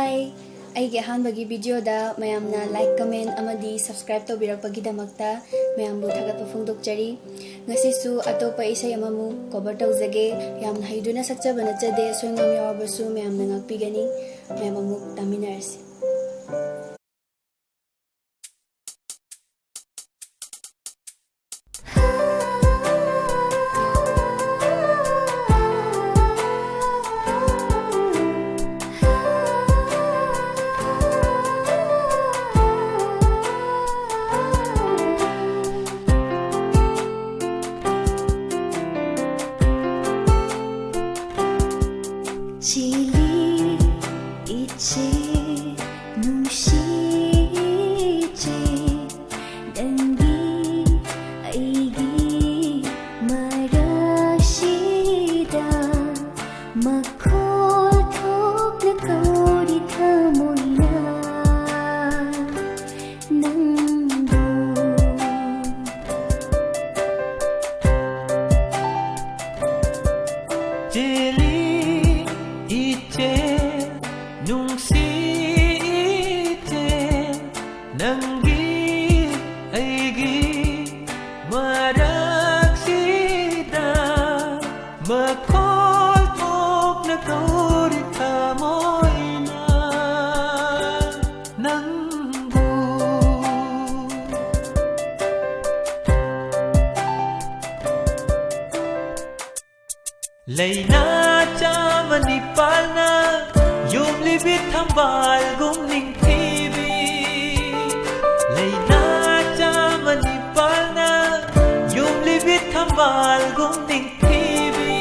Hi! Aigi ahanbagi video da mayamna like, comment, amadi subscribe to birakpagidamagta mayambu thagatpa phongdokjari. Ngasisu atopa isai amamu cover tawjage yamna haiduna sakjaba nachade soingam yawabasu mayamna ngakpigani mayamamu taminarsi. Chelli Echel Eigi marashida makhol thokna kauri thamoi nangbu Chelli Echel nanggi aigi maraksida makhol thokna kauri thamoi nangbu Laina chamani palna yom libit thambal gumning thibi Laina chamani palna yom libit thambal gumning thibi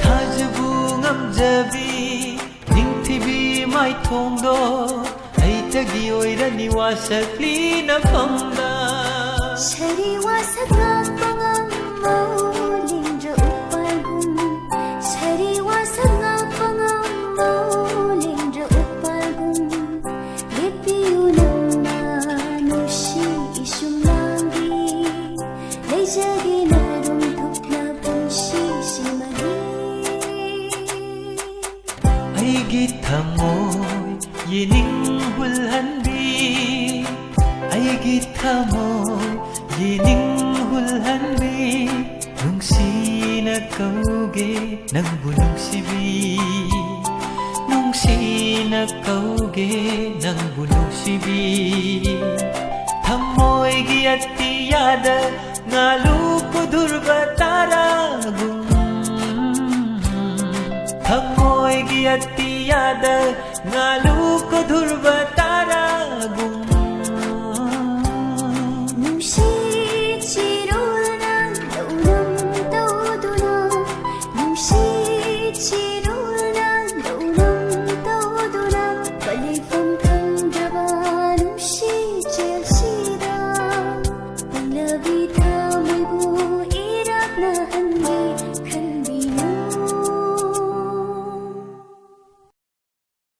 Thajbu ngamjabi ning thibi mai thongdo aitagi oirani wasakli na famda Shari wasakla pangam maulindra upalgum Shari wasakla pangam maulindra upalgum Lipiu namna nushi ishumlangi Leijagi narum thukla punshi simagi Aigi thamoi yining hulhanbi Aigi thamoi yining hulhanbi Nungsina kauge nangbu nungsibi Nungsina kauge nangbu nungsibi Thamoi gi atiyada ngalu kudurba taragum Thamoi gi atiyada ngalu kudurba taragum